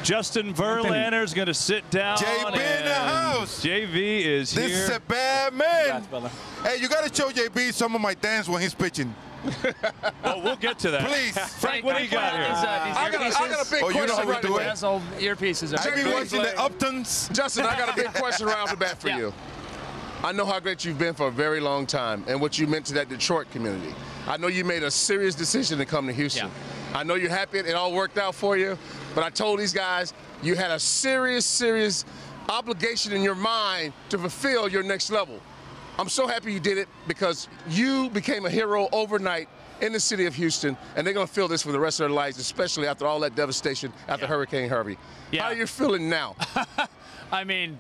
Justin Verlander is going to sit down. JB in the house. JV is here. This is a bad man. Hey, you got to show JB some of my dance when he's pitching. Oh, we'll get to that. Please. Frank, what do you got here? I got a big question. You know how we do it? That's all earpieces. I be watching the Uptons. Justin, I got a big question right off the bat for you. I know how great you've been for a very long time and what you meant to that Detroit community. I know you made a serious decision to come to Houston. I know you're happy it all worked out for you, but I told these guys you had a serious obligation in your mind to fulfill your next level. I'm so happy you did it because you became a hero overnight in the city of Houston, and they're going to feel this for the rest of their lives, especially after all that devastation after Hurricane Harvey. How are you feeling now? I mean,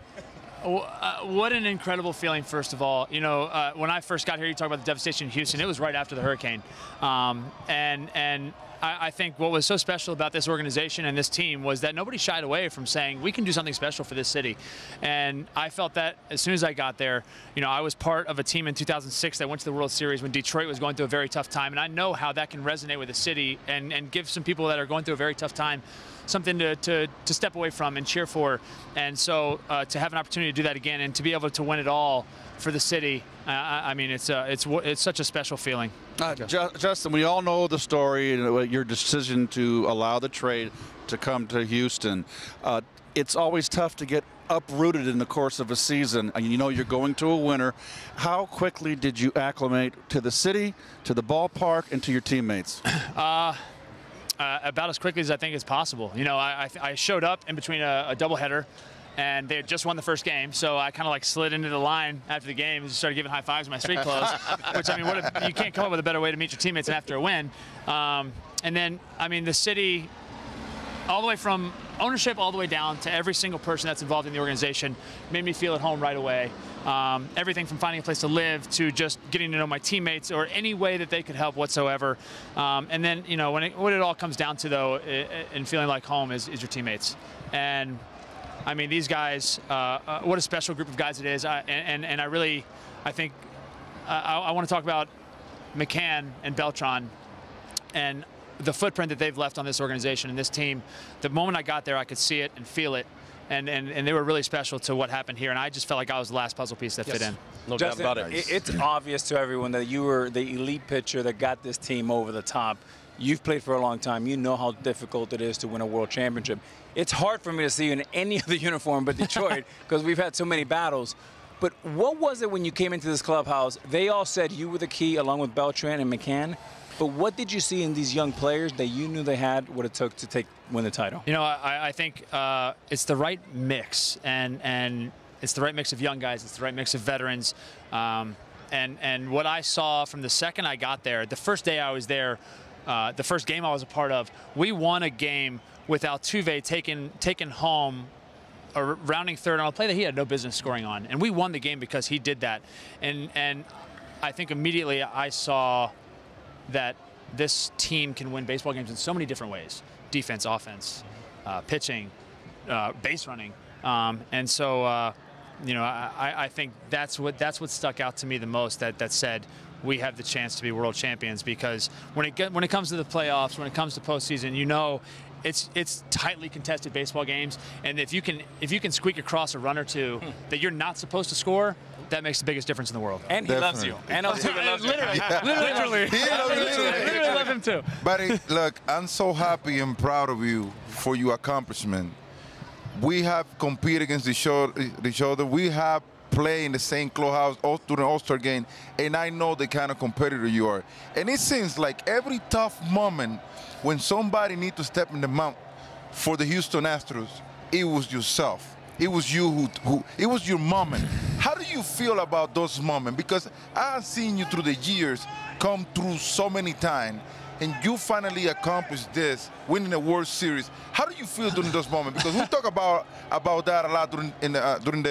what an incredible feeling, first of all. You know, when I first got here, you talk about the devastation in Houston. It was right after the hurricane. And I think what was so special about this organization and this team was that nobody shied away from saying, we can do something special for this city. And I felt that as soon as I got there. You know, I was part of a team in 2006 that went to the World Series when Detroit was going through a very tough time. And I know how that can resonate with the city and give some people that are going through a very tough time something to step away from and cheer for. And so to have an opportunity to do that again and to be able to win it all for the city, I mean, it's such a special feeling. Justin, we all know the story and your decision to allow the trade to come to Houston. It's always tough to get uprooted in the course of a season. You know you're going to a winner. How quickly did you acclimate to the city, to the ballpark, and to your teammates? About as quickly as I think is possible. You know, I showed up in between a doubleheader, and they had just won the first game, so I kind of like slid into the line after the game and just started giving high fives in my street clothes, which, I mean, you can't come up with a better way to meet your teammates than after a win. And then, I mean, the city, all the way from ownership all the way down to every single person that's involved in the organization, made me feel at home right away. Everything from finding a place to live to just getting to know my teammates or any way that they could help whatsoever. And then, you know, what it all comes down to, though, and feeling like home is your teammates. And I mean, these guys, what a special group of guys it is. And I think I want to talk about McCann and Beltran and the footprint that they've left on this organization and this team. The moment I got there, I could see it and feel it. And they were really special to what happened here. And I just felt like I was the last puzzle piece that fit in. No doubt about it. It's obvious to everyone that you were the elite pitcher that got this team over the top. You've played for a long time. You know how difficult it is to win a world championship. It's hard for me to see you in any other uniform but Detroit because we've had so many battles. But what was it when you came into this clubhouse? They all said you were the key along with Beltran and McCann. But what did you see in these young players that you knew they had what it took to win the title? You know, I think it's the right mix, and it's the right mix of young guys. It's the right mix of veterans. And what I saw from the second I got there, the first day I was there, the first game I was a part of, we won a game with Altuve taking home a rounding third on a play that he had no business scoring on, and we won the game because he did that. And I think immediately I saw that this team can win baseball games in so many different ways: defense, offense, pitching, base running, and so you know, I think that's what stuck out to me the most. That said, we have the chance to be world champions, because when it comes to the playoffs, when it comes to postseason, you know, it's tightly contested baseball games, and if you can squeak across a run or two that you're not supposed to score, that makes the biggest difference in the world. And he loves you. And Altuve loves you. Literally. Literally love him too. Buddy, look, I'm so happy and proud of you for your accomplishment. We have competed against each other. We have played in the same clubhouse during the All-Star game, and I know the kind of competitor you are. And it seems like every tough moment when somebody needs to step in the mount for the Houston Astros, it was yourself. It was you it was your moment. How do you feel about those moments? Because I've seen you through the years come through so many times, and you finally accomplished this, winning the World Series. How do you feel during those moments? Because we talk about that a lot during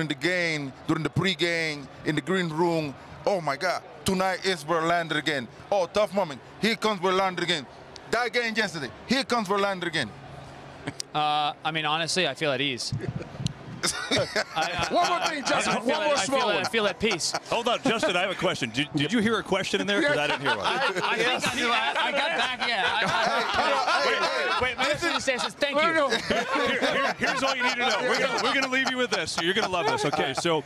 the game, during the pregame, in the green room. Oh my God, tonight is Verlander again. Oh, tough moment. Here comes Verlander again. That game yesterday. Here comes Verlander again. I mean, honestly, I feel at ease. One more thing, Justin. One more small one. I feel at peace. Hold on, Justin, I have a question. Did you hear a question in there? Because I didn't hear one. I think I knew. I got back. Yeah. Wait. My next thing says thank you. Here's all you need to know. We're gonna leave you with this. You're gonna love this. Okay, so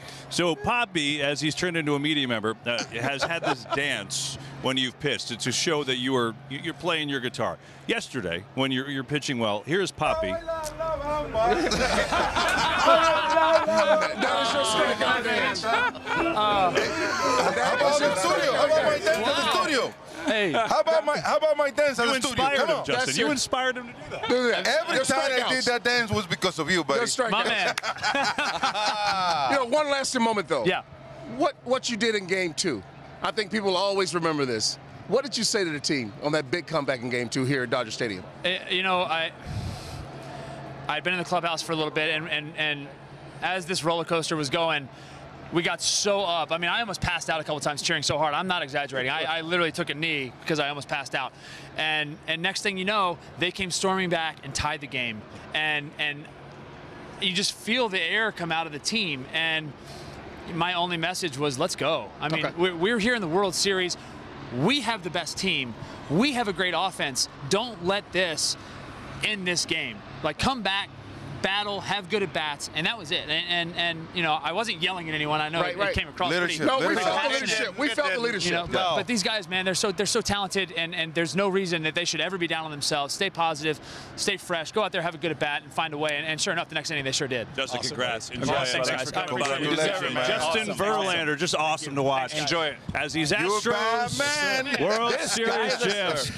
Poppy, as he's turned into a media member, has had this dance when you've pitched to show that you're playing your guitar. Yesterday, when you're pitching well, here's Poppy. That was your strikeout dance. How about the studio? How about my dance at the studio? Hey. How about my dance at You the studio? inspired Come him, on. Justin. That's You it. inspired him to do that. Do that. Every Your time I did strikeouts. that dance was because of you, buddy. Your strikeouts. My man. One lasting moment, though. Yeah. What you did in Game 2, I think people always remember this. What did you say to the team on that big comeback in Game 2 here at Dodger Stadium? I'd been in the clubhouse for a little bit, and as this roller coaster was going, we got so up. I mean, I almost passed out a couple times cheering so hard. I'm not exaggerating. I literally took a knee because I almost passed out. And next thing you know, they came storming back and tied the game. And you just feel the air come out of the team. And my only message was, let's go. I mean, we're here in the World Series. We have the best team. We have a great offense. Don't let this end this game. Like, come back, battle, have good at-bats, and that was it. And I wasn't yelling at anyone. I know it came across Leadership. No, we pretty felt the passionate. leadership. We felt the leadership. But these guys, man, they're so talented, and there's no reason that they should ever be down on themselves. Stay positive, stay fresh, go out there, have a good at-bat, and find a way. And sure enough, the next inning they sure did. Justin, congrats. Enjoy Thanks, it. guys. I appreciate it. You deserve it, man. Justin Verlander, just awesome to watch. Enjoy it. As these You a bad Astros man. World This Series guy, champs. sir.